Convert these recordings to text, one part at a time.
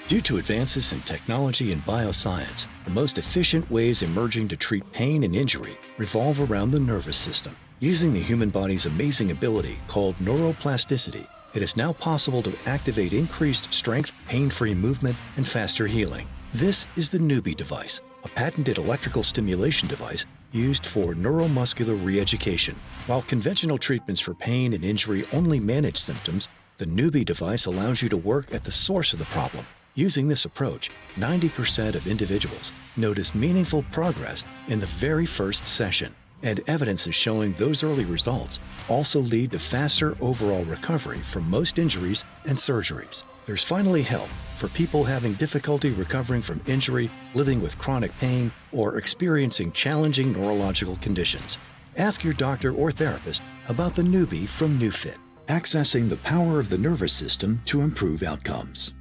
Due to advances in technology and bioscience, the most efficient ways emerging to treat pain and injury revolve around the nervous system. Using the human body's amazing ability called neuroplasticity, it is now possible to activate increased strength, pain-free movement, and faster healing. This is the Newbie device, a patented electrical stimulation device used for neuromuscular re-education. While conventional treatments for pain and injury only manage symptoms, the Newbie device allows you to work at the source of the problem. Using this approach, 90% of individuals notice meaningful progress in the very first session, and evidence is showing those early results also lead to faster overall recovery from most injuries and surgeries. There's finally help for people having difficulty recovering from injury, living with chronic pain, or experiencing challenging neurological conditions. Ask your doctor or therapist about the Newbie from NewFit, accessing the power of the nervous system to improve outcomes.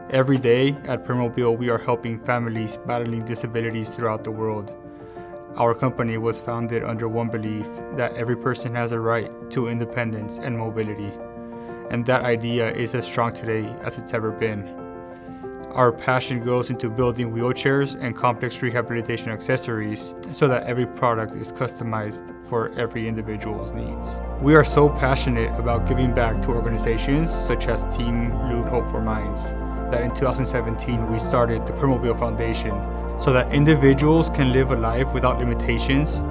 Every day at Permobil, we are helping families battling disabilities throughout the world. Our company was founded under one belief that every person has a right to independence and mobility, and that idea is as strong today as it's ever been. Our passion goes into building wheelchairs and complex rehabilitation accessories so that every product is customized for every individual's needs. We are so passionate about giving back to organizations such as Team Luke Hope for Minds that in 2017 we started the Permobil Foundation so that individuals can live a life without limitations.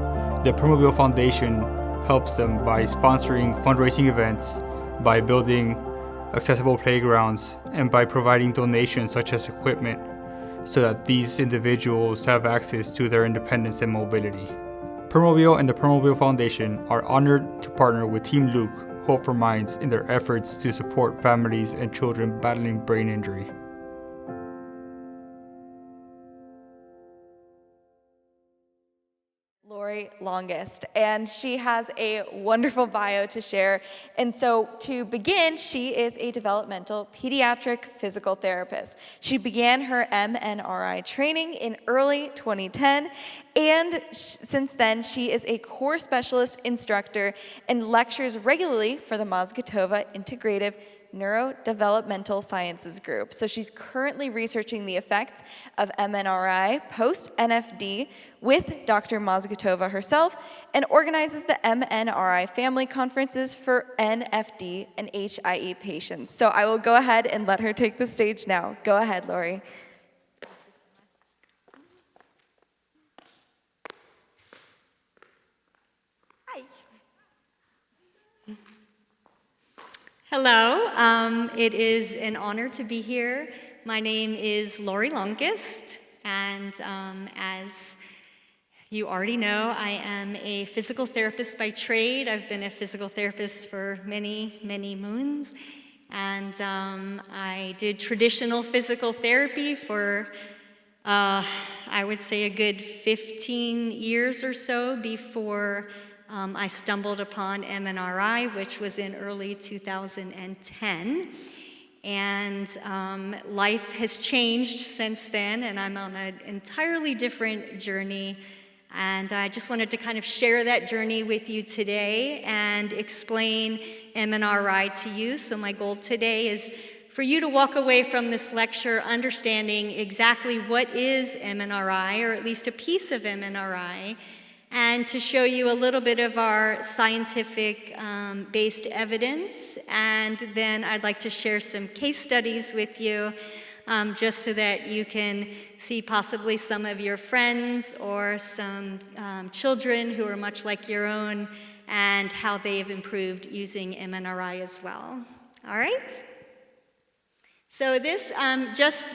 The Permobil Foundation helps them by sponsoring fundraising events, by building accessible playgrounds, and by providing donations such as equipment so that these individuals have access to their independence and mobility. Permobil and the Permobil Foundation are honored to partner with Team Luke Hope for Minds in their efforts to support families and children battling brain injury. Laurie Longest, and she has a wonderful bio to share. And so to begin, she is a developmental pediatric physical therapist. She began her MNRI training in early 2010, and since then she is a core specialist instructor and lectures regularly for the Mozgatova Integrative Neurodevelopmental Sciences Group. So she's currently researching the effects of MNRI post-NFD with Dr. Mozgatova herself and organizes the MNRI family conferences for NFD and HIE patients. So I will go ahead and let her take the stage now. Go ahead, Laurie. Hi. Hello, it is an honor to be here. My name is Laurie Loncus, and as you already know, I am a physical therapist by trade. I've been a physical therapist for many, many moons, and I did traditional physical therapy for, I would say, a good 15 years or so before I stumbled upon MNRI, which was in early 2010. And life has changed since then, and I'm on an entirely different journey. And I just wanted to kind of share that journey with you today and explain MNRI to you. So my goal today is for you to walk away from this lecture understanding exactly what is MNRI, or at least a piece of MNRI, and to show you a little bit of our scientific based evidence. And then I'd like to share some case studies with you just so that you can see possibly some of your friends or some children who are much like your own and how they've improved using MNRI as well. All right? So this, just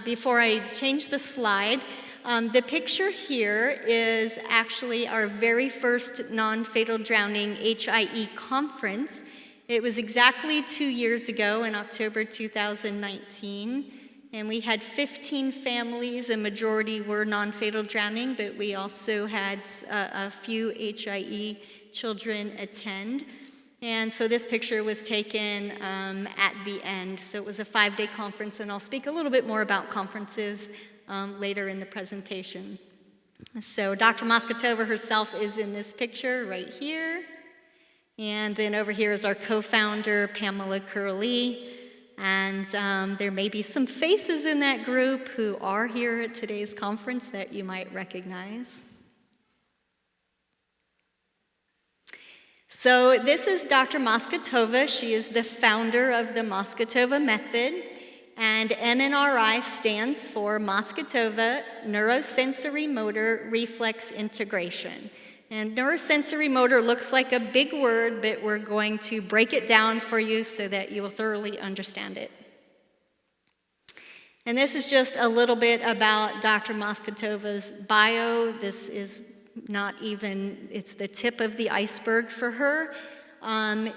before I change the slide, the picture here is actually our very first non-fatal drowning HIE conference. It was exactly 2 years ago in October 2019, and we had 15 families. A majority were non-fatal drowning, but we also had a few HIE children attend. And so this picture was taken at the end. So it was a 5-day conference, and I'll speak a little bit more about conferences later in the presentation. So Dr. Mozgatova herself is in this picture right here. And then over here is our co-founder, Pamela Curley. And there may be some faces in that group who are here at today's conference that you might recognize. So this is Dr. Moskotova. She is the founder of the Moskotova method. And MNRI stands for Moskotova Neurosensory Motor Reflex Integration. And neurosensory motor looks like a big word, but we're going to break it down for you so that you will thoroughly understand it. And this is just a little bit about Dr. Moskotova's bio. This is not even, it's the tip of the iceberg for her.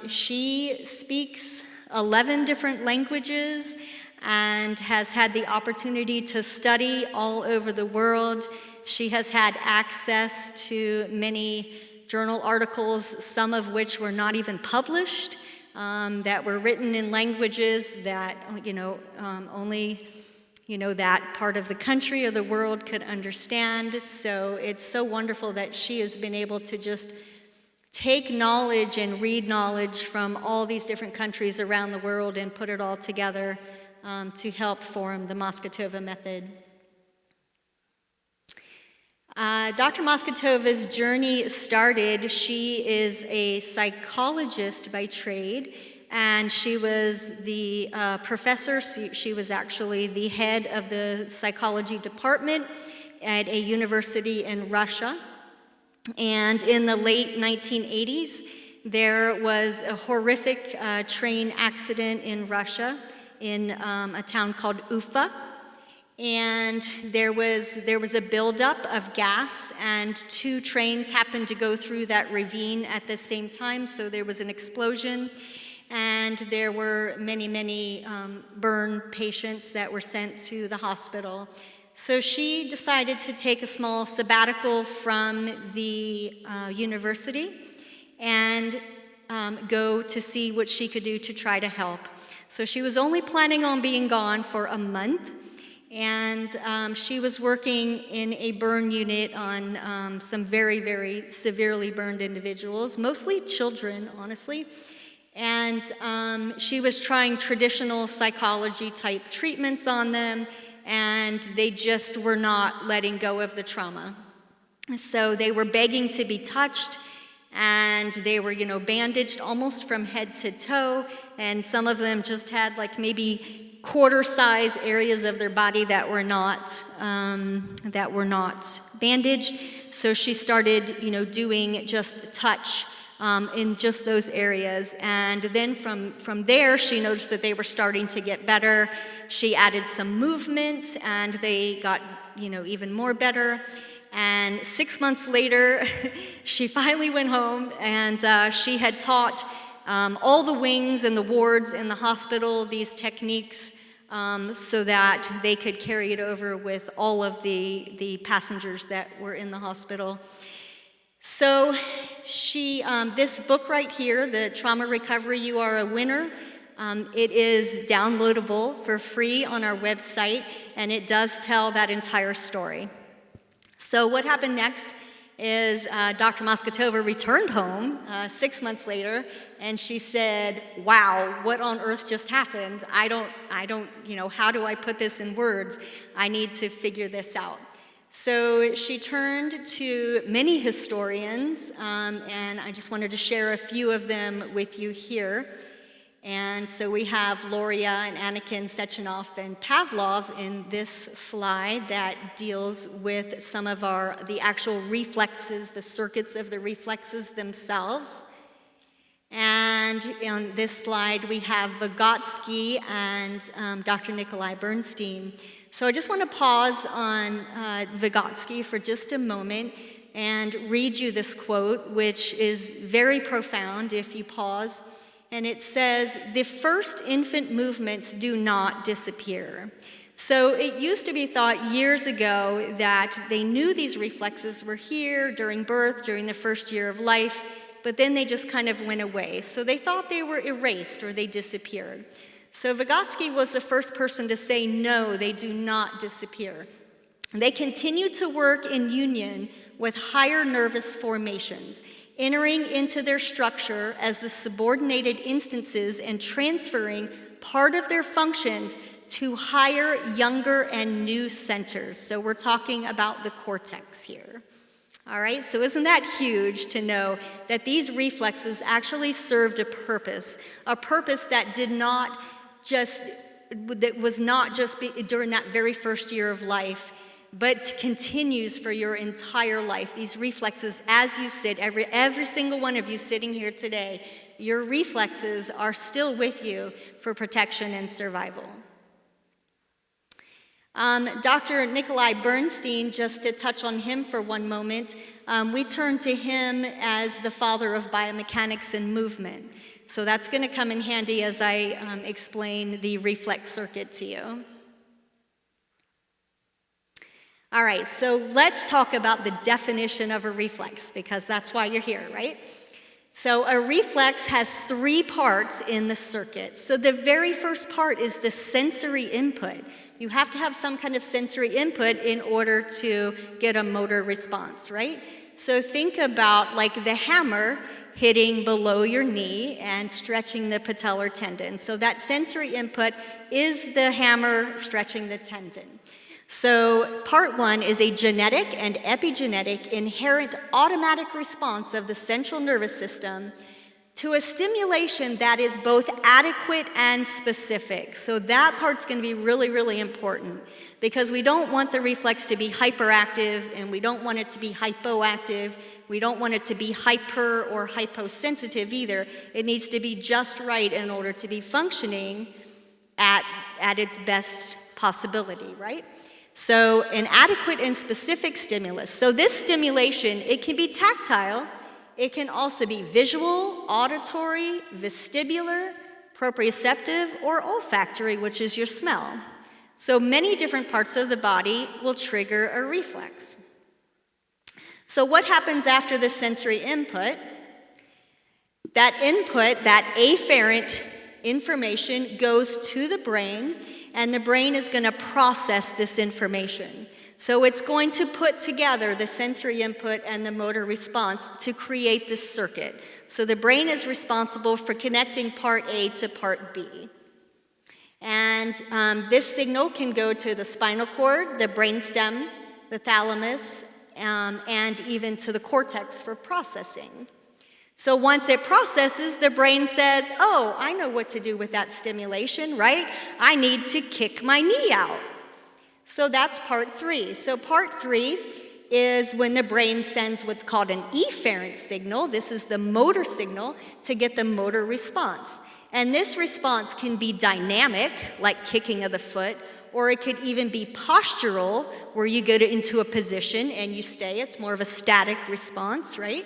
She speaks 11 different languages and has had the opportunity to study all over the world. She has had access to many journal articles, some of which were not even published, that were written in languages that, only, that part of the country or the world could understand. So it's so wonderful that she has been able to just take knowledge and read knowledge from all these different countries around the world and put it all together to help form the Moskotova method. Dr. Moskotova's journey started. She is a psychologist by trade, and she was the professor. She was actually the head of the psychology department at a university in Russia. And in the late 1980s, there was a horrific train accident in Russia in a town called Ufa. And there was a buildup of gas, and 2 trains happened to go through that ravine at the same time, so there was an explosion, and there were many burn patients that were sent to the hospital. So she decided to take a small sabbatical from the university and go to see what she could do to try to help. So she was only planning on being gone for a month. And she was working in a burn unit on some very, very severely burned individuals, mostly children, honestly. And she was trying traditional psychology type treatments on them, and they just were not letting go of the trauma. So they were begging to be touched, and they were, bandaged almost from head to toe, and some of them just had like maybe quarter-size areas of their body that were not bandaged. So she started, doing just touch in just those areas. And then from there, she noticed that they were starting to get better. She added some movement, and they got, even more better. And 6 months later, she finally went home, and she had taught all the wings and the wards in the hospital these techniques so that they could carry it over with all of the passengers that were in the hospital. So she, this book right here, The Trauma Recovery, You Are a Winner, it is downloadable for free on our website, and it does tell that entire story. So what happened next is Dr. Moskotova returned home 6 months later, and she said, wow, what on earth just happened? I don't, how do I put this in words? I need to figure this out. So she turned to many historians, and I just wanted to share a few of them with you here. And so we have Laurie and Anakin, Sechenov, and Pavlov in this slide that deals with some of the actual reflexes, the circuits of the reflexes themselves. And on this slide, we have Vygotsky and Dr. Nikolai Bernstein. So I just want to pause on Vygotsky for just a moment and read you this quote, which is very profound if you pause. And it says, "The first infant movements do not disappear." So it used to be thought years ago that they knew these reflexes were here during birth, during the first year of life, but then they just kind of went away. So they thought they were erased or they disappeared. So Vygotsky was the first person to say, no, they do not disappear. They continue to work in union with higher nervous formations. entering into their structure as the subordinated instances and transferring part of their functions to higher, younger, and new centers. So we're talking about the cortex here. All right, so isn't that huge to know that these reflexes actually served a purpose that was not just during that very first year of life, but continues for your entire life. These reflexes, as you sit, every single one of you sitting here today, your reflexes are still with you for protection and survival. Dr. Nikolai Bernstein, just to touch on him for one moment, we turn to him as the father of biomechanics and movement. So that's going to come in handy as I explain the reflex circuit to you. All right, so let's talk about the definition of a reflex, because that's why you're here, right? So a reflex has 3 parts in the circuit. So the very first part is the sensory input. You have to have some kind of sensory input in order to get a motor response, right? So think about like the hammer hitting below your knee and stretching the patellar tendon. So that sensory input is the hammer stretching the tendon. So part 1 is a genetic and epigenetic inherent automatic response of the central nervous system to a stimulation that is both adequate and specific. So that part's going to be really, really important, because we don't want the reflex to be hyperactive, and we don't want it to be hypoactive. We don't want it to be hyper or hyposensitive either. It needs to be just right in order to be functioning at its best possibility, right? So an adequate and specific stimulus. So this stimulation, it can be tactile. It can also be visual, auditory, vestibular, proprioceptive, or olfactory, which is your smell. So many different parts of the body will trigger a reflex. So what happens after the sensory input? That input, that afferent information, goes to the brain, and the brain is going to process this information. So it's going to put together the sensory input and the motor response to create this circuit. So the brain is responsible for connecting part A to part B. And this signal can go to the spinal cord, the brainstem, the thalamus, and even to the cortex for processing. So once it processes, the brain says, oh, I know what to do with that stimulation, right? I need to kick my knee out. So that's part 3. So part 3 is when the brain sends what's called an efferent signal. This is the motor signal to get the motor response. And this response can be dynamic, like kicking of the foot, or it could even be postural, where you go into a position and you stay. It's more of a static response, right?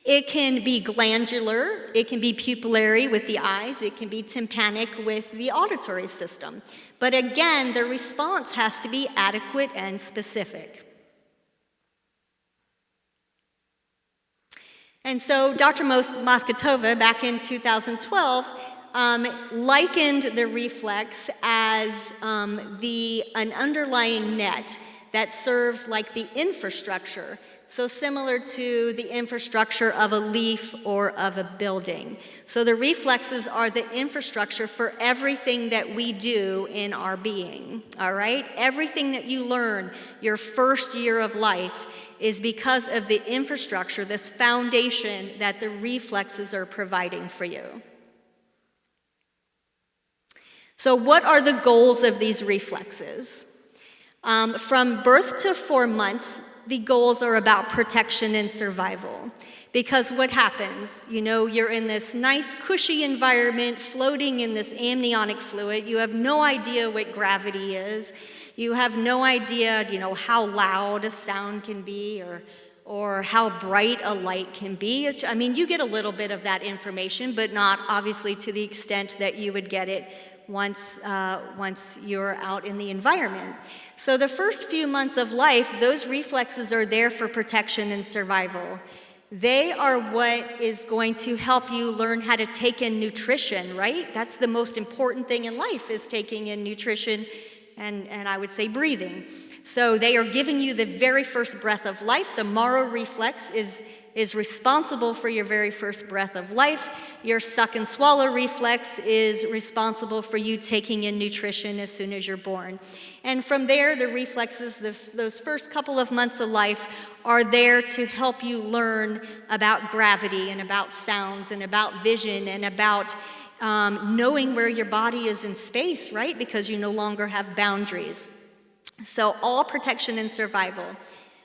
It can be glandular, it can be pupillary with the eyes, it can be tympanic with the auditory system. But again, the response has to be adequate and specific. And so Dr. Moskotova, back in 2012, likened the reflex as an underlying net that serves like the infrastructure. So similar to the infrastructure of a leaf or of a building. So the reflexes are the infrastructure for everything that we do in our being, all right? Everything that you learn your first year of life is because of the infrastructure, this foundation that the reflexes are providing for you. So what are the goals of these reflexes? From birth to 4 months, the goals are about protection and survival. Because what happens? You know, you're in this nice, cushy environment, floating in this amniotic fluid. You have no idea what gravity is. You have no idea, you know, how loud a sound can be or how bright a light can be. I mean, you get a little bit of that information, but not obviously to the extent that you would get it once you're out in the environment. So the first few months of life, those reflexes are there for protection and survival. They are what is going to help you learn how to take in nutrition, right? That's the most important thing in life, is taking in nutrition and I would say breathing. So they are giving you the very first breath of life. The Maro reflex is responsible for your very first breath of life. Your suck and swallow reflex is responsible for you taking in nutrition as soon as you're born. And from there, the reflexes, those first couple of months of life, are there to help you learn about gravity and about sounds and about vision and about knowing where your body is in space, right? Because you no longer have boundaries. So all protection and survival.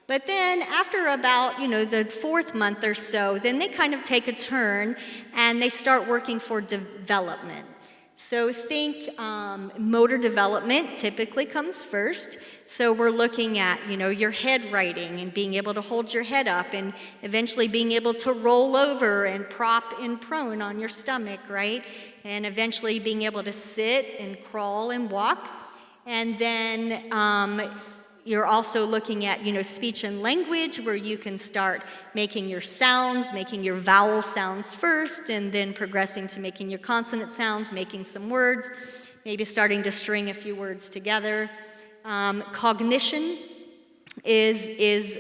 But then after about, the 4th month or so, then they kind of take a turn and they start working for development. So think motor development typically comes first. So we're looking at, your head writing and being able to hold your head up and eventually being able to roll over and prop in prone on your stomach, right? And eventually being able to sit and crawl and walk. And then you're also looking at, speech and language, where you can start making your sounds, making your vowel sounds first, and then progressing to making your consonant sounds, making some words, maybe starting to string a few words together. Cognition is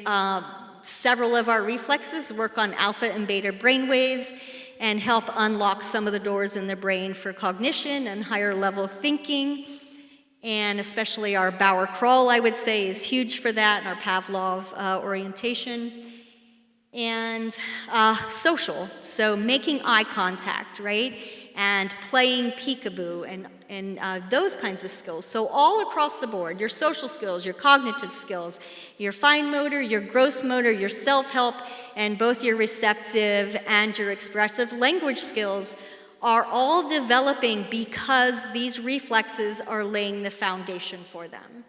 several of our reflexes work on alpha and beta brain waves and help unlock some of the doors in the brain for cognition and higher level thinking. And especially our Bower crawl, I would say, is huge for that, and our Pavlov orientation. And social, so making eye contact, right? And playing peekaboo and those kinds of skills. So all across the board, your social skills, your cognitive skills, your fine motor, your gross motor, your self-help, and both your receptive and your expressive language skills are all developing because these reflexes are laying the foundation for them.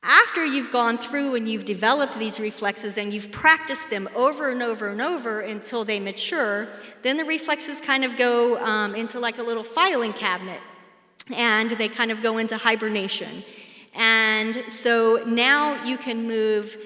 After you've gone through and you've developed these reflexes and you've practiced them over and over and over until they mature, then the reflexes kind of go into like a little filing cabinet, and they kind of go into hibernation. And so now you can move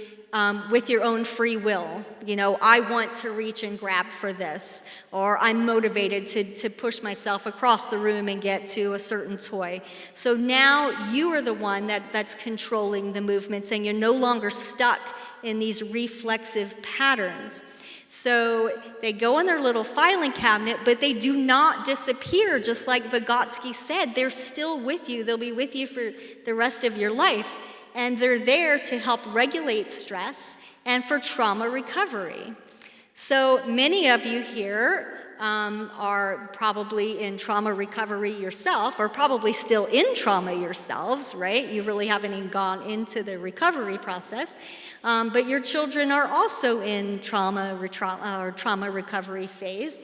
with your own free will. I want to reach and grab for this, or I'm motivated to push myself across the room and get to a certain toy. So now you are the one that's controlling the movements, and you're no longer stuck in these reflexive patterns. So they go in their little filing cabinet, but they do not disappear, just like Vygotsky said. They're still with you. They'll be with you for the rest of your life. And they're there to help regulate stress and for trauma recovery. So many of you here are probably in trauma recovery yourself, or probably still in trauma yourselves, right? You really haven't even gone into the recovery process. But your children are also in trauma recovery phase.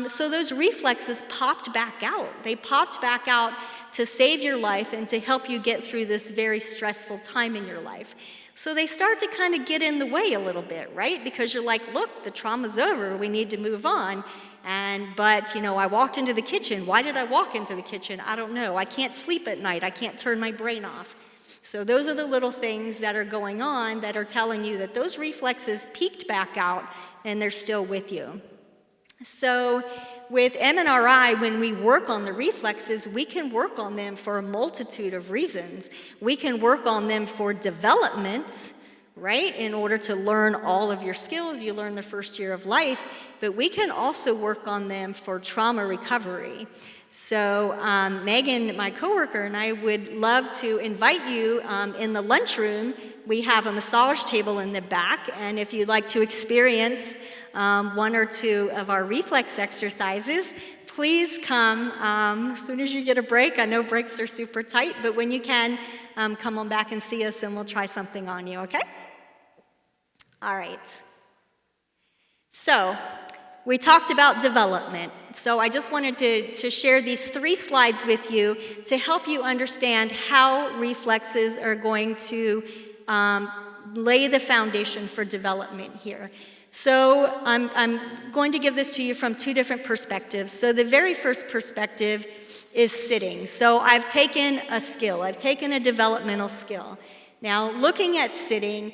So those reflexes popped back out. They popped back out to save your life and to help you get through this very stressful time in your life. So they start to kind of get in the way a little bit, right? Because you're like, look, the trauma's over. We need to move on. But I walked into the kitchen. Why did I walk into the kitchen? I don't know. I can't sleep at night. I can't turn my brain off. So those are the little things that are going on that are telling you that those reflexes peaked back out and they're still with you. So with MNRI, when we work on the reflexes, we can work on them for a multitude of reasons. We can work on them for development, right? In order to learn all of your skills, you learn the first year of life, but we can also work on them for trauma recovery. So Megan, my coworker, and I would love to invite you in the lunchroom. We have a massage table in the back, and if you'd like to experience one or two of our reflex exercises, please come as soon as you get a break. I know breaks are super tight, but when you can, come on back and see us, and we'll try something on you, okay? All right. So we talked about development. So I just wanted to share these 3 slides with you to help you understand how reflexes are going to lay the foundation for development here. So I'm going to give this to you from 2 different perspectives. So the very first perspective is sitting. So I've taken a skill. I've taken a developmental skill. Now, looking at sitting,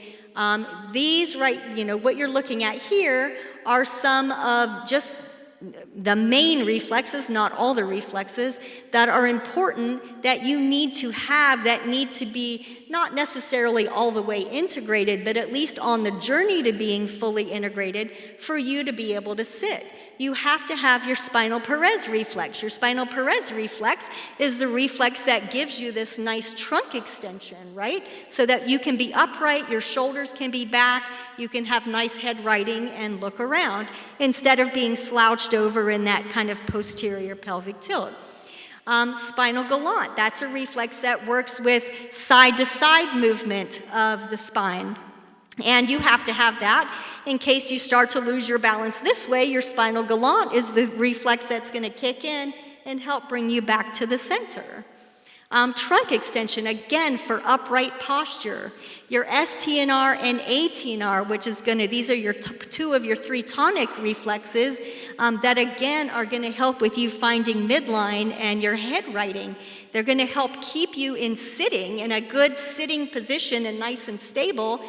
these what you're looking at here are some of just the main reflexes, not all the reflexes, that are important that you need to have, that need to be not necessarily all the way integrated, but at least on the journey to being fully integrated for you to be able to sit. You have to have your spinal Perez reflex. Your spinal Perez reflex is the reflex that gives you this nice trunk extension, right? So that you can be upright, your shoulders can be back, you can have nice head righting and look around instead of being slouched over in that kind of posterior pelvic tilt. Spinal galant, that's a reflex that works with side-to-side movement of the spine. And you have to have that in case you start to lose your balance this way. Your spinal galant is the reflex that's going to kick in and help bring you back to the center. Trunk extension, again, for upright posture. Your STNR and ATNR, which is going to, these are your two of your three tonic reflexes that, again, are going to help with you finding midline and your head righting. They're going to help keep you in sitting, in a good sitting position and nice and stable,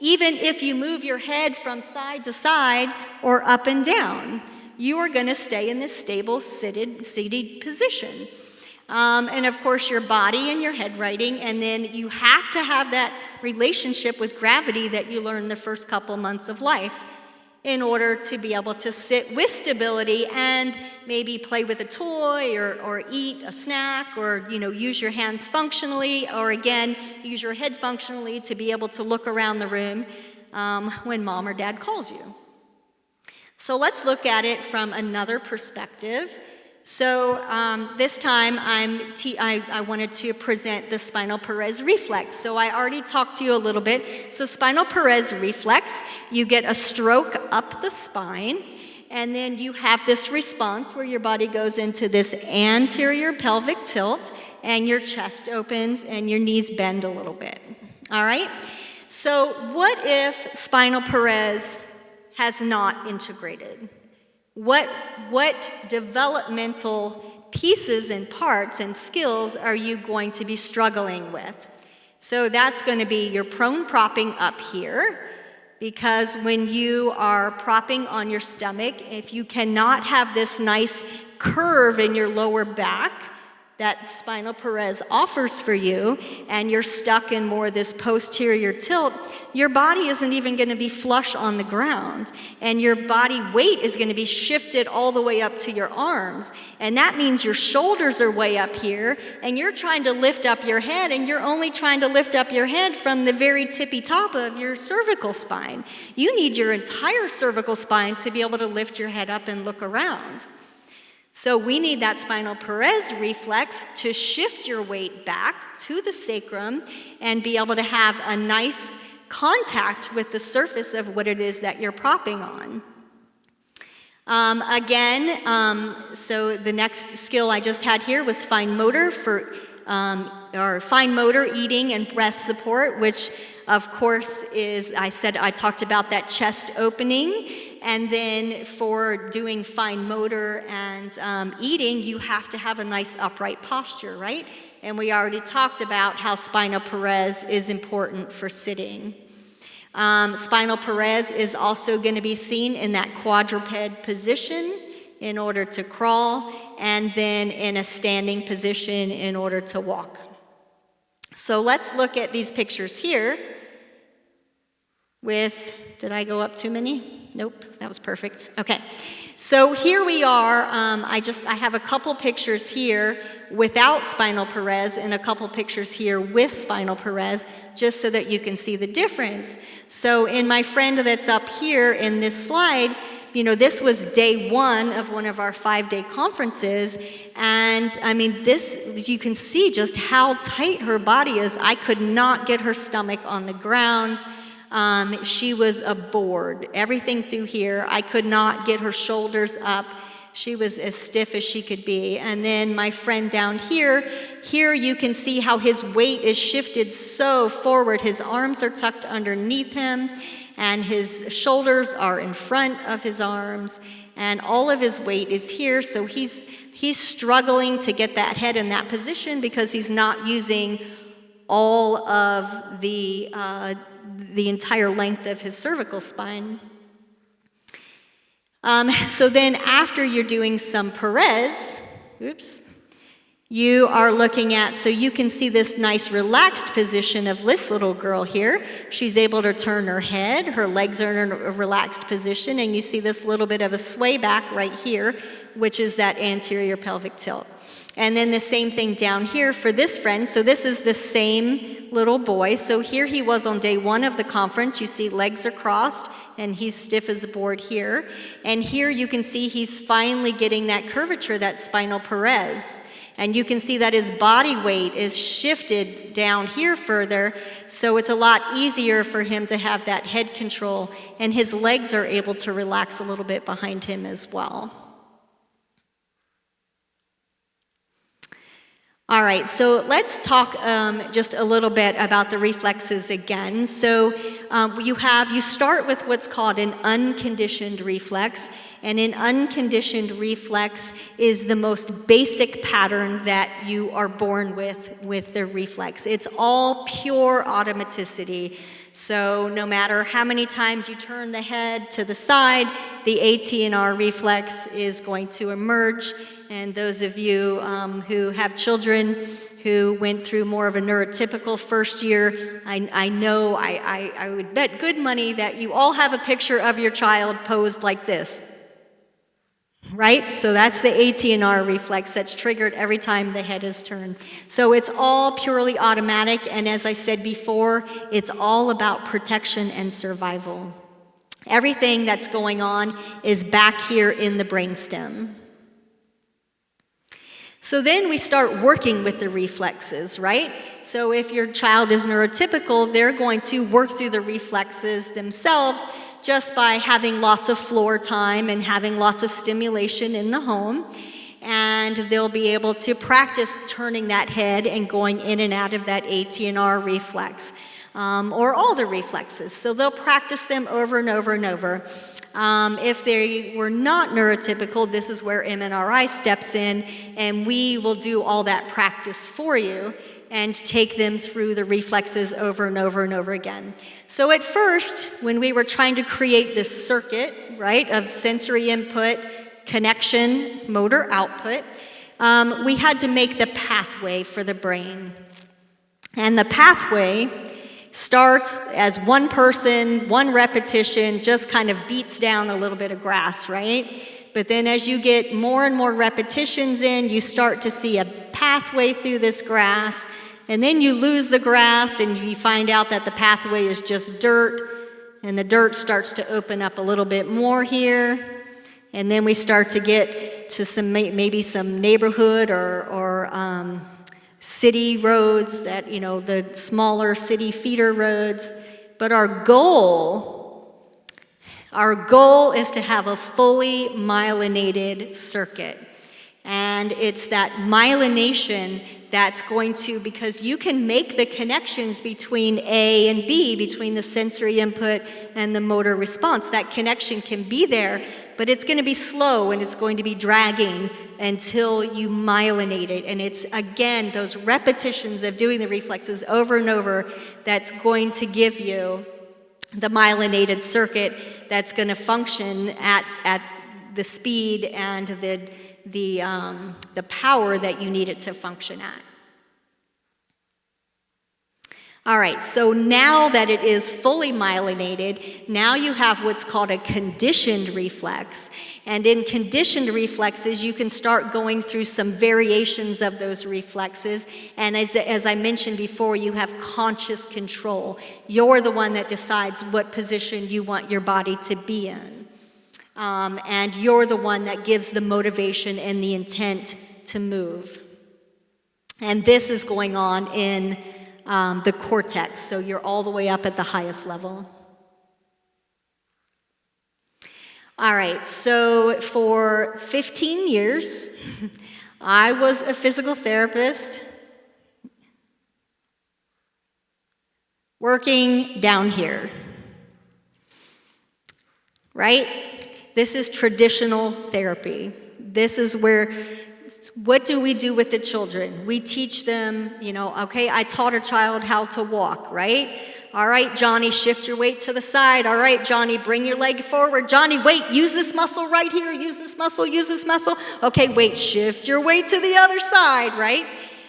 even if you move your head from side to side or up and down. You are going to stay in this stable seated position. And of course your body and your head righting, and then you have to have that relationship with gravity that you learn the first couple months of life in order to be able to sit with stability and maybe play with a toy or eat a snack or, you know, use your hands functionally, or again, use your head functionally to be able to look around the room when mom or dad calls you. So let's look at it from another perspective. So this time I wanted to present the spinal Perez reflex. So I already talked to you a little bit. So spinal Perez reflex, you get a stroke up the spine, and then you have this response where your body goes into this anterior pelvic tilt, and your chest opens and your knees bend a little bit. All right? So what if spinal Perez has not integrated? What developmental pieces and parts and skills are you going to be struggling with? So that's going to be your prone propping up here, because when you are propping on your stomach, if you cannot have this nice curve in your lower back that spinal Perez offers for you, and you're stuck in more this posterior tilt, your body isn't even going to be flush on the ground, and your body weight is going to be shifted all the way up to your arms, and that means your shoulders are way up here, and you're trying to lift up your head, and you're only trying to lift up your head from the very tippy top of your cervical spine. You need your entire cervical spine to be able to lift your head up and look around. So we need that spinal Perez reflex to shift your weight back to the sacrum and be able to have a nice contact with the surface of what it is that you're propping on. So the next skill I just had here was fine motor or fine motor eating and breath support, which of course is, I talked about that chest opening. And then for doing fine motor and eating, you have to have a nice upright posture, right? And we already talked about how spinal Perez is important for sitting. Spinal Perez is also going to be seen in that quadruped position in order to crawl, and then in a standing position in order to walk. So let's look at these pictures here with, did I go up too many? Nope, that was perfect. Okay, so here we are. I have a couple pictures here without spinal Perez and a couple pictures here with spinal Perez, just so that you can see the difference. So in my friend that's up here in this slide, you know, this was day one of one of our 5-day conferences, and I mean, this, you can see just how tight her body is. I could not get her stomach on the ground. She was a board, everything through here. I could not get her shoulders up. She was as stiff as she could be. And then my friend down here you can see how his weight is shifted so forward. His arms are tucked underneath him, and his shoulders are in front of his arms, and all of his weight is here. So he's struggling to get that head in that position because he's not using all of the entire length of his cervical spine. So then after you're doing some Perez, you are looking at, so you can see this nice relaxed position of this little girl here. She's able to turn her head, her legs are in a relaxed position, and you see this little bit of a sway back right here, which is that anterior pelvic tilt. And then the same thing down here for this friend. So this is the same little boy. So here he was on day 1 of the conference. You see legs are crossed and he's stiff as a board here. And here you can see he's finally getting that curvature, that spinal Perez. And you can see that his body weight is shifted down here further. So it's a lot easier for him to have that head control. And his legs are able to relax a little bit behind him as well. All right, so let's talk just a little bit about the reflexes again. So you start with what's called an unconditioned reflex, and an unconditioned reflex is the most basic pattern that you are born with the reflex. It's all pure automaticity. So no matter how many times you turn the head to the side, the AT&R reflex is going to emerge. And those of you who have children who went through more of a neurotypical first year, I know I would bet good money that you all have a picture of your child posed like this. Right? So that's the AT&R reflex that's triggered every time the head is turned. So it's all purely automatic, and as I said before, it's all about protection and survival. Everything that's going on is back here in the brainstem. So then we start working with the reflexes, right? So if your child is neurotypical, they're going to work through the reflexes themselves just by having lots of floor time and having lots of stimulation in the home. And they'll be able to practice turning that head and going in and out of that AT&R reflex, or all the reflexes. So they'll practice them over and over and over. If they were not neurotypical, this is where MNRI steps in, and we will do all that practice for you and take them through the reflexes over and over and over again. So at first, when we were trying to create this circuit, right, of sensory input, connection, motor output, we had to make the pathway for the brain. And the pathway starts as one person, one repetition, just kind of beats down a little bit of grass, right? But then as you get more and more repetitions in, you start to see a pathway through this grass, and then you lose the grass and you find out that the pathway is just dirt, and the dirt starts to open up a little bit more here, and then we start to get to some maybe some neighborhood or city roads, that, you know, the smaller city feeder roads. But our goal is to have a fully myelinated circuit. And it's that myelination that's going to, because you can make the connections between A and B, between the sensory input and the motor response. That connection can be there, but it's going to be slow and it's going to be dragging until you myelinate it. And it's, again, those repetitions of doing the reflexes over and over that's going to give you the myelinated circuit that's going to function at the speed and the power that you need it to function at. All right, so now that it is fully myelinated, now you have what's called a conditioned reflex. And in conditioned reflexes, you can start going through some variations of those reflexes. And as I mentioned before, you have conscious control. You're the one that decides what position you want your body to be in. And you're the one that gives the motivation and the intent to move. And this is going on in the cortex, so you're all the way up at the highest level. All right, so for 15 years, I was a physical therapist working down here, right? This is traditional therapy. This is where what do we do with the children? We teach them, okay, I taught a child how to walk, right? All right, Johnny, shift your weight to the side. All right, Johnny, bring your leg forward. Johnny, wait, use this muscle right here. Use this muscle, use this muscle. Okay, wait, shift your weight to the other side, right?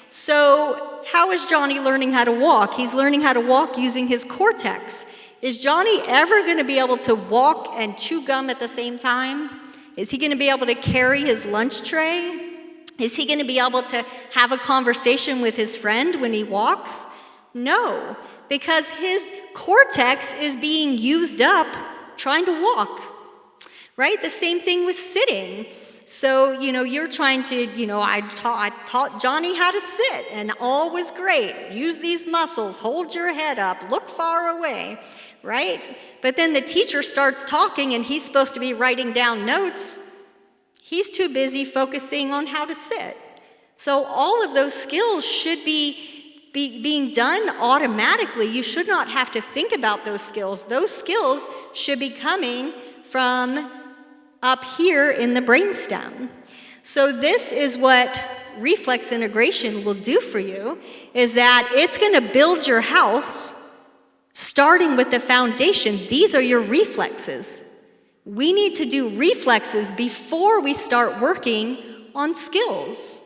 So how is Johnny learning how to walk? He's learning how to walk using his cortex. Is Johnny ever going to be able to walk and chew gum at the same time? Is he going to be able to carry his lunch tray? Is he going to be able to have a conversation with his friend when he walks? No, because his cortex is being used up trying to walk, right? The same thing with sitting. So, you're trying to, I taught Johnny how to sit, and all was great. Use these muscles, hold your head up, look far away, right? But then the teacher starts talking, and he's supposed to be writing down notes. He's too busy focusing on how to sit. So all of those skills should be being done automatically. You should not have to think about those skills. Those skills should be coming from up here in the brainstem. So this is what reflex integration will do for you, is that it's going to build your house starting with the foundation. These are your reflexes. We need to do reflexes before we start working on skills.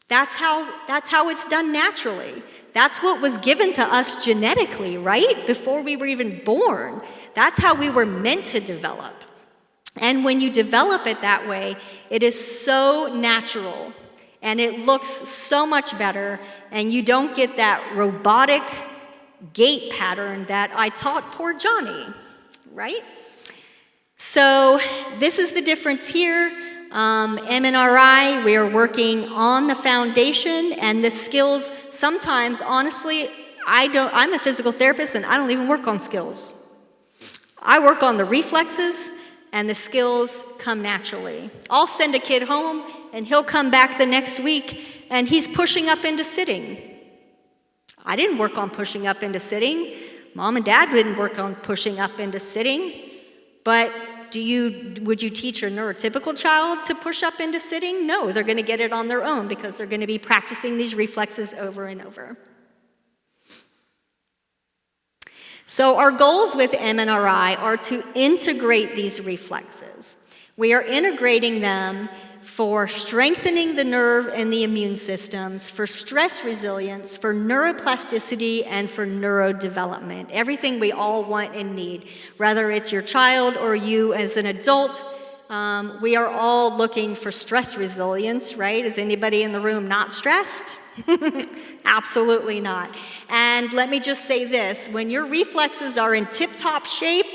That's how it's done naturally. That's what was given to us genetically, right? Before we were even born. That's how we were meant to develop. And when you develop it that way, it is so natural and it looks so much better, and you don't get that robotic gait pattern that I taught poor Johnny, right? So this is the difference here. MNRI, we are working on the foundation and the skills. Sometimes, honestly, I'm a physical therapist and I don't even work on skills. I work on the reflexes, and the skills come naturally. I'll send a kid home and he'll come back the next week and he's pushing up into sitting. I didn't work on pushing up into sitting. Mom and Dad didn't work on pushing up into sitting. But would you teach a neurotypical child to push up into sitting? No, they're going to get it on their own because they're going to be practicing these reflexes over and over. So our goals with MNRI are to integrate these reflexes. We are integrating them for strengthening the nerve and the immune systems, for stress resilience, for neuroplasticity, and for neurodevelopment. Everything we all want and need, whether it's your child or you as an adult. We are all looking for stress resilience, right? Is anybody in the room not stressed? Absolutely not. And let me just say this, when your reflexes are in tip-top shape,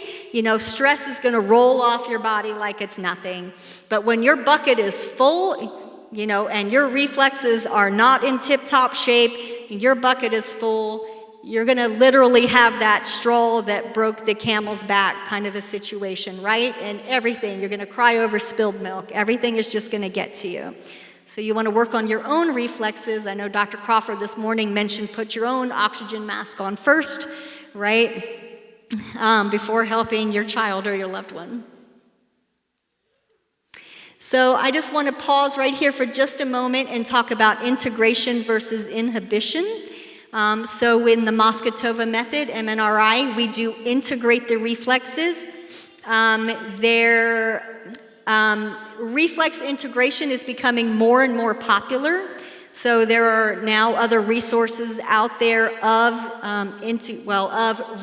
stress is going to roll off your body like it's nothing. But when your bucket is full, and your reflexes are not in tip-top shape, and your bucket is full, you're going to literally have that straw that broke the camel's back kind of a situation, right? And everything, you're going to cry over spilled milk. Everything is just going to get to you. So you want to work on your own reflexes. I know Dr. Crawford this morning mentioned put your own oxygen mask on first, right? Before helping your child or your loved one. So I just want to pause right here for just a moment and talk about integration versus inhibition. So in the Moscatova method, MNRI, we do integrate the reflexes. Reflex integration is becoming more and more popular. So there are now other resources out there of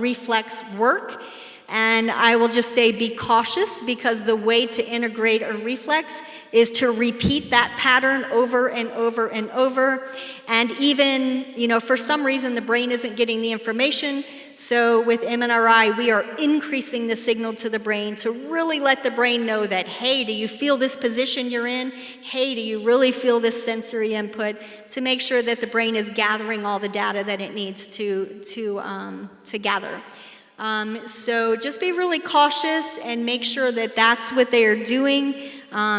reflex work. And I will just say be cautious, because the way to integrate a reflex is to repeat that pattern over and over and over. And even, for some reason the brain isn't getting the information. So with MNRI, we are increasing the signal to the brain to really let the brain know that, hey, do you feel this position you're in? Hey, do you really feel this sensory input? To make sure that the brain is gathering all the data that it needs to gather. So just be really cautious and make sure that that's what they are doing,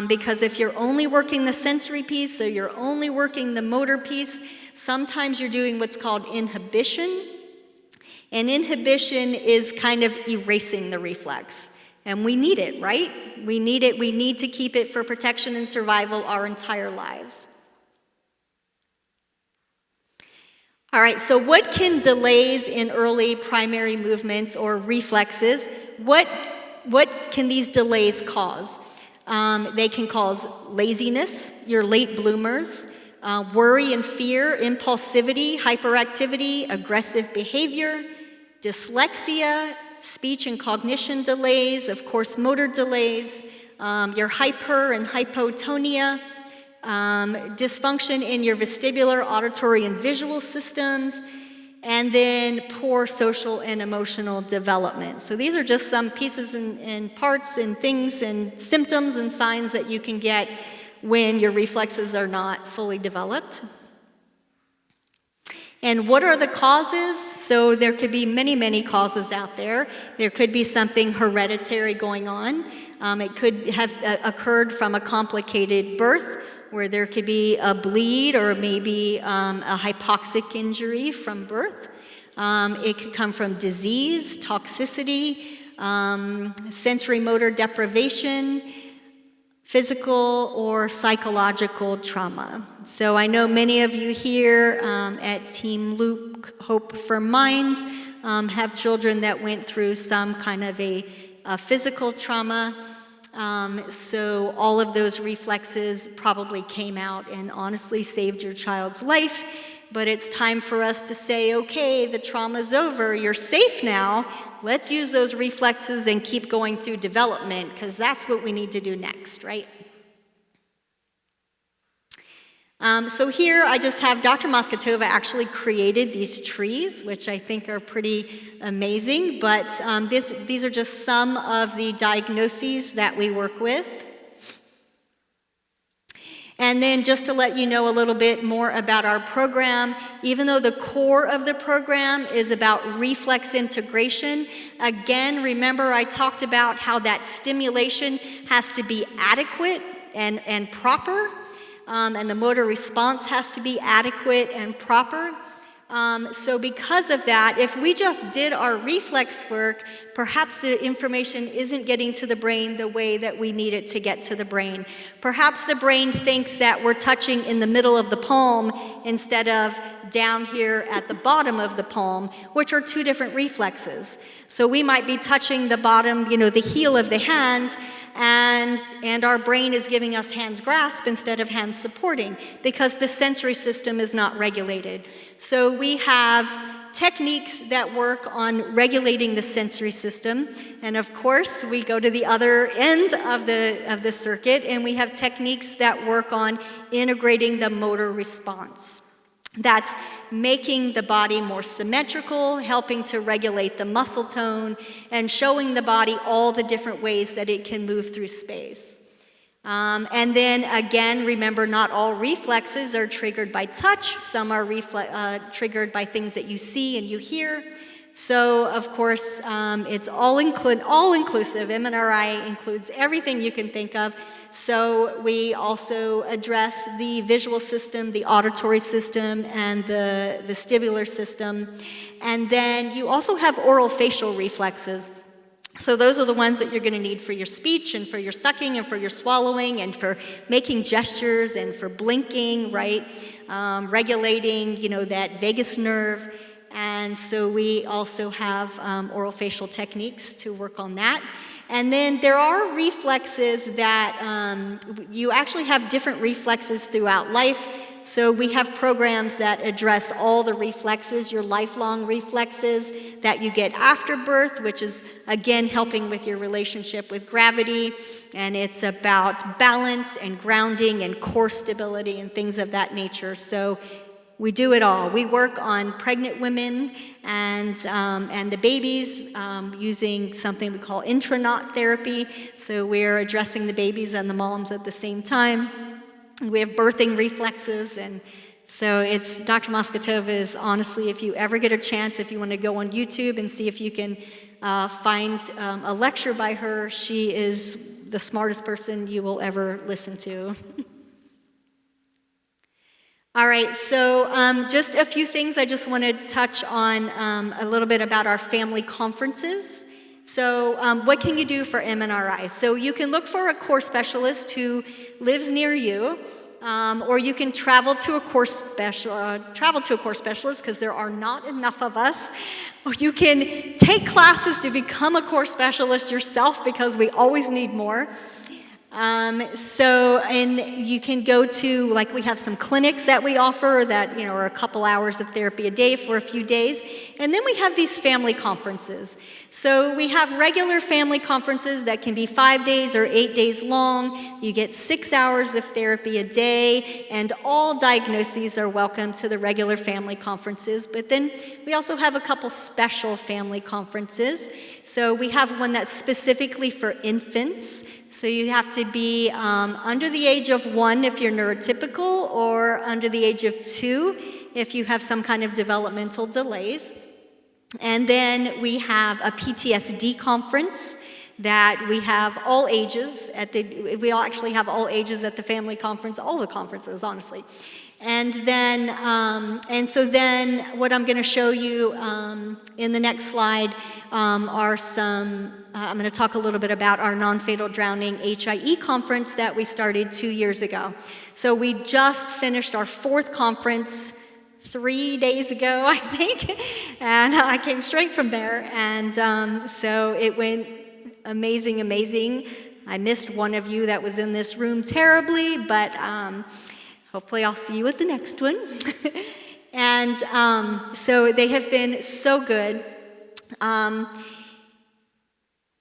because if you're only working the sensory piece or you're only working the motor piece, sometimes you're doing what's called inhibition. And inhibition is kind of erasing the reflex. And we need it, right? We need it. We need to keep it for protection and survival our entire lives. All right, so what can delays in early primary movements or reflexes, what can these delays cause? They can cause laziness, your late bloomers, worry and fear, impulsivity, hyperactivity, aggressive behavior, dyslexia, speech and cognition delays, of course, motor delays, your hyper and hypotonia, dysfunction in your vestibular, auditory, and visual systems, and then poor social and emotional development. So these are just some pieces and parts and things and symptoms and signs that you can get when your reflexes are not fully developed. And what are the causes? So there could be many, many causes out there. There could be something hereditary going on. It could have occurred from a complicated birth, where there could be a bleed or maybe a hypoxic injury from birth. It could come from disease, toxicity, sensory motor deprivation, physical or psychological trauma. So I know many of you here at Team Loop Hope for Minds have children that went through some kind of a physical trauma. So all of those reflexes probably came out and honestly saved your child's life. But it's time for us to say, okay, the trauma's over, you're safe now. Let's use those reflexes and keep going through development, because that's what we need to do next, right? So here I just have Dr. Moskotova actually created these trees, which I think are pretty amazing, but these are just some of the diagnoses that we work with. And then just to let you know a little bit more about our program, even though the core of the program is about reflex integration, again, remember I talked about how that stimulation has to be adequate and proper. And the motor response has to be adequate and proper. So because of that, if we just did our reflex work, perhaps the information isn't getting to the brain the way that we need it to get to the brain. Perhaps the brain thinks that we're touching in the middle of the palm instead of down here at the bottom of the palm, which are two different reflexes. So we might be touching the bottom, the heel of the hand, and our brain is giving us hands grasp instead of hands supporting, because the sensory system is not regulated. So we have techniques that work on regulating the sensory system, and of course we go to the other end of the circuit, and we have techniques that work on integrating the motor response. That's making the body more symmetrical, helping to regulate the muscle tone, and showing the body all the different ways that it can move through space. And then again, remember, not all reflexes are triggered by touch. Some are triggered by things that you see and you hear. So, of course, it's all-inclusive. MNRI includes everything you can think of. So we also address the visual system, the auditory system, and the vestibular system. And then you also have oral facial reflexes. So those are the ones that you're going to need for your speech and for your sucking and for your swallowing and for making gestures and for blinking, right? Regulating, that vagus nerve. And so we also have oral-facial techniques to work on that. And then there are reflexes that you actually have different reflexes throughout life. So we have programs that address all the reflexes, your lifelong reflexes that you get after birth, which is, again, helping with your relationship with gravity. And it's about balance and grounding and core stability and things of that nature. So we do it all. We work on pregnant women and the babies using something we call intranaut therapy. So we're addressing the babies and the moms at the same time. We have birthing reflexes, and so it's Dr. Moskotova is honestly, if you ever get a chance, if you want to go on YouTube and see if you can find a lecture by her, she is the smartest person you will ever listen to. All right, so just a few things I just want to touch on a little bit about our family conferences. So what can you do for MNRI? So you can look for a core specialist who lives near you, or you can travel to a core specialist because there are not enough of us. Or you can take classes to become a core specialist yourself because we always need more. And you can go to, like, we have some clinics that we offer that, are a couple hours of therapy a day for a few days. And then we have these family conferences. So we have regular family conferences that can be 5 days or 8 days long. You get 6 hours of therapy a day, and all diagnoses are welcome to the regular family conferences. But then we also have a couple special family conferences. So we have one that's specifically for infants. So you have to be under the age of 1 if you're neurotypical, or under the age of 2 if you have some kind of developmental delays. And then we have a PTSD conference that we have all ages we all actually have all ages at the family conference, all the conferences, honestly. And then, so then what I'm going to show you in the next slide are some, I'm going to talk a little bit about our non-fatal drowning HIE conference that we started 2 years ago. So we just finished our 4th conference 3 days ago, I think, and I came straight from there. And so it went amazing. I missed one of you that was in this room terribly, but hopefully I'll see you at the next one. And so they have been so good.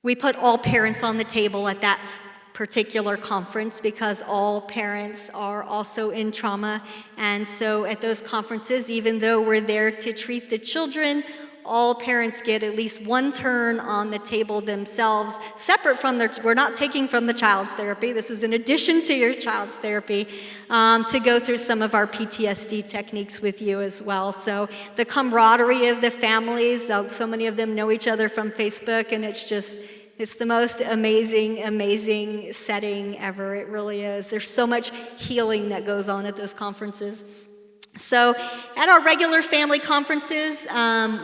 We put all parents on the table at that particular conference because all parents are also in trauma. And so at those conferences, even though we're there to treat the children, all parents get at least one turn on the table themselves, separate from we're not taking from the child's therapy. This is in addition to your child's therapy, to go through some of our PTSD techniques with you as well. So the camaraderie of the families, so many of them know each other from Facebook, and it's the most amazing setting ever. It really is. There's so much healing that goes on at those conferences. So at our regular family conferences,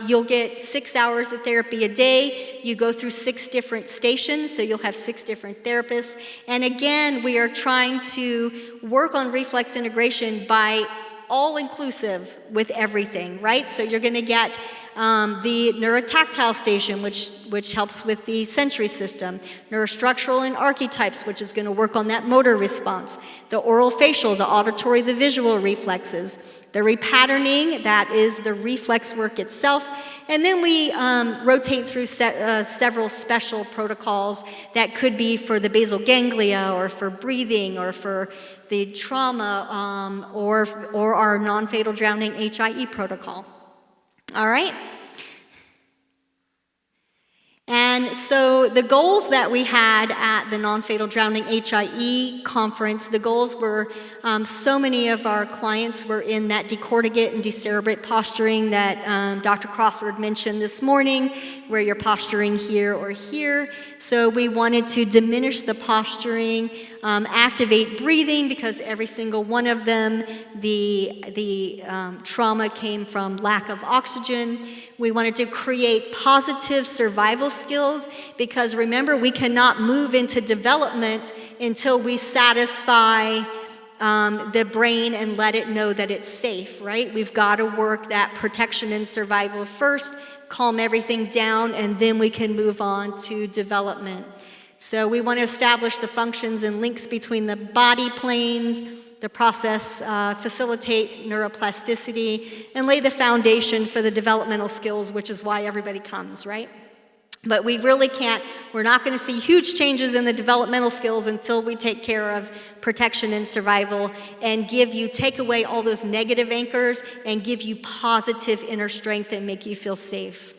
you'll get 6 hours of therapy a day. You go through 6 different stations, so you'll have 6 different therapists. And again, we are trying to work on reflex integration by all-inclusive with everything, right? So you're going to get the neurotactile station, which helps with the sensory system, neurostructural and archetypes, which is going to work on that motor response, the oral facial, the auditory, the visual reflexes, the repatterning, that is the reflex work itself. And then we rotate through several special protocols that could be for the basal ganglia, or for breathing, or for the trauma, or our non-fatal drowning HIE protocol. All right? And so the goals that we had at the non-fatal drowning HIE conference, the goals were, so many of our clients were in that decorticate and decerebrate posturing that Dr. Crawford mentioned this morning, where you're posturing here or here. So we wanted to diminish the posturing, activate breathing, because every single one of them, the trauma came from lack of oxygen. We wanted to create positive survival skills, because remember, we cannot move into development until we satisfy the brain and let it know that it's safe, right? We've got to work that protection and survival first, calm everything down, and then we can move on to development. So we want to establish the functions and links between the body planes, the process, facilitate neuroplasticity, and lay the foundation for the developmental skills, which is why everybody comes, right? But we really can't, we're not going to see huge changes in the developmental skills until we take care of protection and survival and take away all those negative anchors and give you positive inner strength and make you feel safe.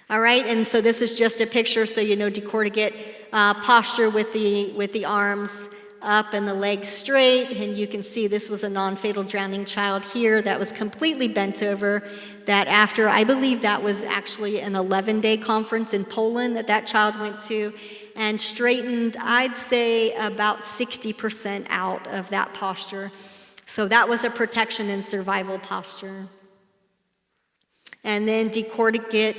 All right, and so this is just a picture, so you know, decorticate posture with the arms up and the legs straight, and you can see this was a non-fatal drowning child here that was completely bent over, that after, I believe that was actually an 11-day conference in Poland that child went to, and straightened, I'd say, about 60% out of that posture. So that was a protection and survival posture. And then decerebrate,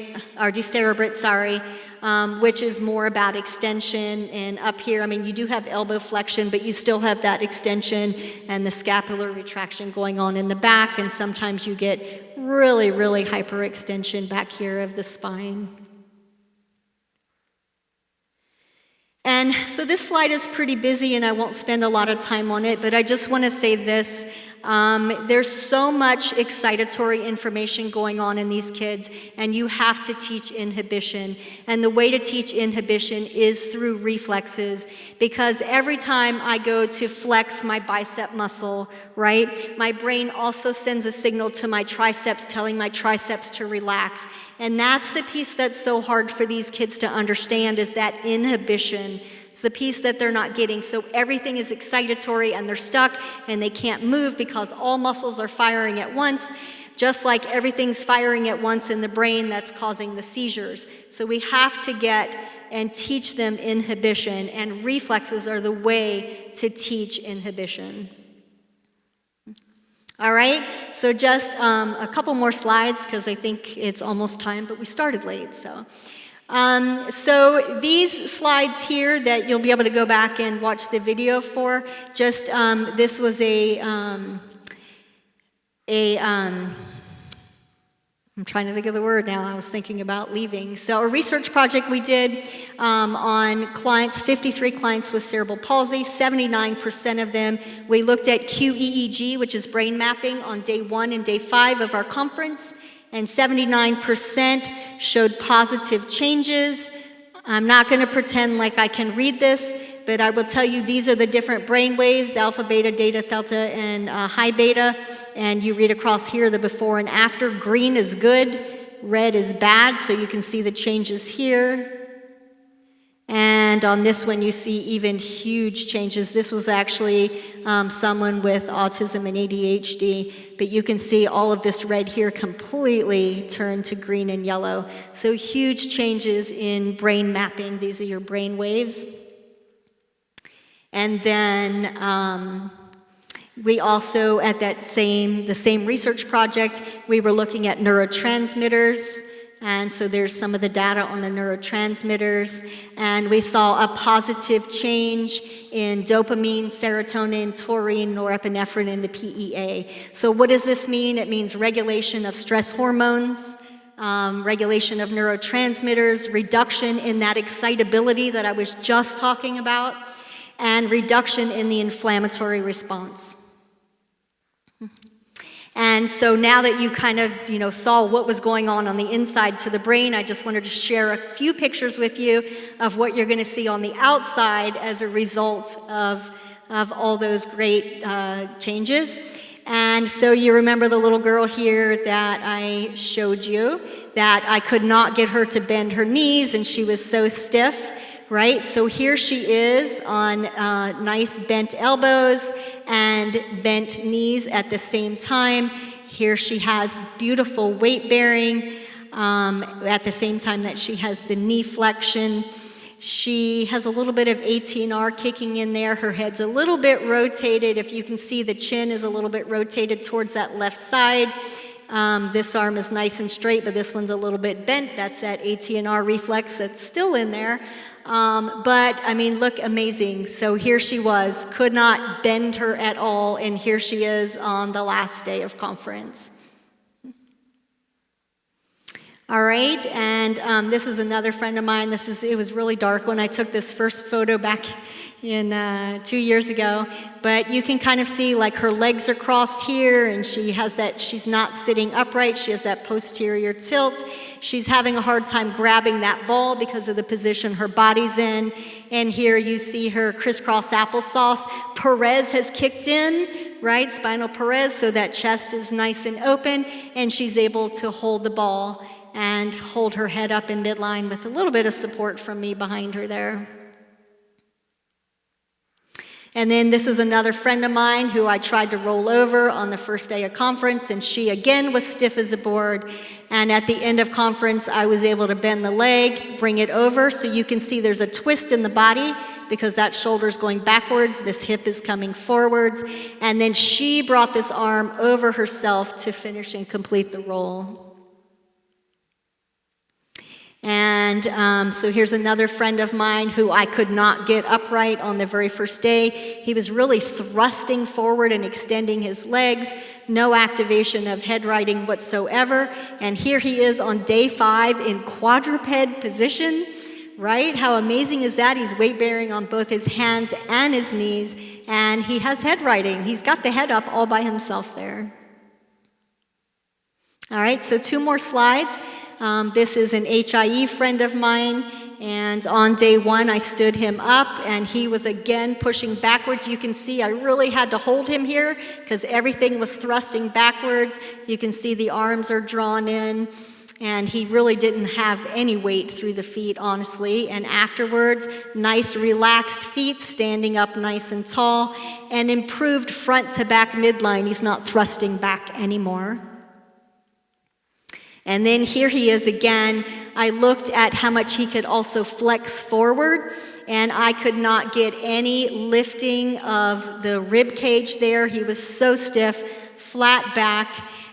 which is more about extension. And up here, you do have elbow flexion, but you still have that extension and the scapular retraction going on in the back. And sometimes you get really, really hyperextension back here of the spine. And so this slide is pretty busy, and I won't spend a lot of time on it, but I just want to say this. There's so much excitatory information going on in these kids, and you have to teach inhibition. And the way to teach inhibition is through reflexes, because every time I go to flex my bicep muscle, right, my brain also sends a signal to my triceps telling my triceps to relax. And that's the piece that's so hard for these kids to understand, is that inhibition. It's the piece that they're not getting. So everything is excitatory and they're stuck and they can't move because all muscles are firing at once, just like everything's firing at once in the brain that's causing the seizures. So we have to get and teach them inhibition, and reflexes are the way to teach inhibition. All right, so just a couple more slides because I think it's almost time, but we started late, so. So these slides here that you'll be able to go back and watch the video for, just this was I'm trying to think of the word now. I was thinking about leaving. So a research project we did on clients, 53 clients with cerebral palsy, 79% of them. We looked at QEEG, which is brain mapping, on day 1 and day 5 of our conference, and 79% showed positive changes. I'm not going to pretend like I can read this, but I will tell you these are the different brain waves: alpha, beta, delta, theta, and high beta. And you read across here the before and after. Green is good, red is bad, so you can see the changes here. And on this one, you see even huge changes. This was actually someone with autism and ADHD, but you can see all of this red here completely turned to green and yellow. So huge changes in brain mapping. These are your brain waves. And then we also, at the same research project, we were looking at neurotransmitters. And so there's some of the data on the neurotransmitters. And we saw a positive change in dopamine, serotonin, taurine, norepinephrine, and the PEA. So what does this mean? It means regulation of stress hormones, regulation of neurotransmitters, reduction in that excitability that I was just talking about, and reduction in the inflammatory response. And so now that you kind of, saw what was going on the inside to the brain, I just wanted to share a few pictures with you of what you're going to see on the outside as a result of all those great changes. And so you remember the little girl here that I showed you, that I could not get her to bend her knees, and she was so stiff. Right, so here she is on nice bent elbows and bent knees at the same time. Here she has beautiful weight bearing at the same time that she has the knee flexion. She has a little bit of ATNR kicking in there. Her head's a little bit rotated. If you can see, the chin is a little bit rotated towards that left side. This arm is nice and straight, but this one's a little bit bent. That's that ATNR reflex that's still in there. But look, amazing. So here she was, could not bend her at all, and here she is on the last day of conference. All right, and this is another friend of mine. It was really dark when I took this first photo back in 2 years ago, but you can kind of see like her legs are crossed here, and she's not sitting upright. She has that posterior tilt. She's having a hard time grabbing that ball because of the position her body's in. And here you see her crisscross applesauce. Perez has kicked in, right? Spinal Perez, so that chest is nice and open, and she's able to hold the ball and hold her head up in midline with a little bit of support from me behind her there. And then this is another friend of mine who I tried to roll over on the first day of conference, and she again was stiff as a board. And at the end of conference, I was able to bend the leg, bring it over, so you can see there's a twist in the body because that shoulder's going backwards, this hip is coming forwards, and then she brought this arm over herself to finish and complete the roll. And so here's another friend of mine who I could not get upright on the very first day. He was really thrusting forward and extending his legs, no activation of head riding whatsoever. And here he is on day 5 in quadruped position, right? How amazing is that? He's weight bearing on both his hands and his knees, and he has head riding. He's got the head up all by himself there. All right, so 2 more slides. This is an HIE friend of mine, and on day 1 I stood him up, and he was again pushing backwards. You can see I really had to hold him here because everything was thrusting backwards. You can see the arms are drawn in, and he really didn't have any weight through the feet, honestly. And afterwards, nice relaxed feet, standing up nice and tall, and improved front to back midline. He's not thrusting back anymore. And then here he is again. I looked at how much he could also flex forward, and I could not get any lifting of the rib cage there. He was so stiff, flat back.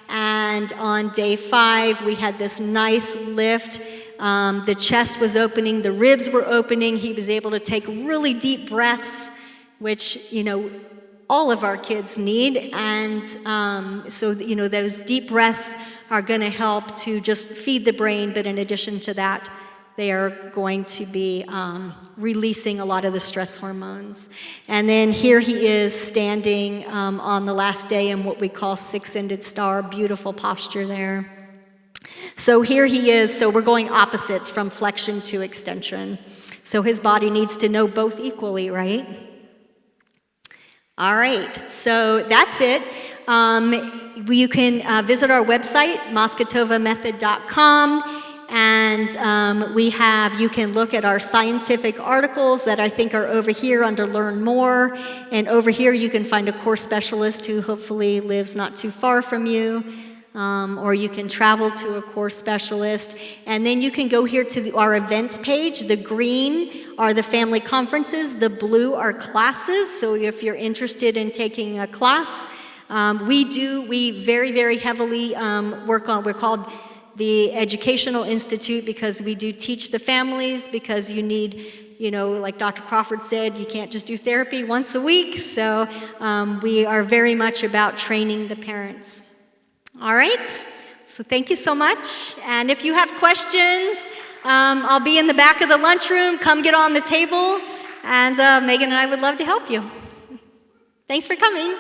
And on day 5, we had this nice lift. The chest was opening, the ribs were opening. He was able to take really deep breaths, which, all of our kids need. And so those deep breaths are going to help to just feed the brain, but in addition to that, they are going to be releasing a lot of the stress hormones. And then here he is standing on the last day in what we call 6-ended star, beautiful posture there. So here he is, so we're going opposites from flexion to extension. So his body needs to know both equally, right? All right, so that's it. You can visit our website, moscotovamethod.com, and you can look at our scientific articles that I think are over here under Learn More, and over here you can find a core specialist who hopefully lives not too far from you, or you can travel to a core specialist, and then you can go here to our events page. The green are the family conferences, the blue are classes, so if you're interested in taking a class, we very, very heavily work on, we're called the Educational Institute because we do teach the families, because you need, like Dr. Crawford said, you can't just do therapy once a week, so we are very much about training the parents. All right, so thank you so much, and if you have questions, I'll be in the back of the lunchroom. Come get on the table, and Megan and I would love to help you. Thanks for coming.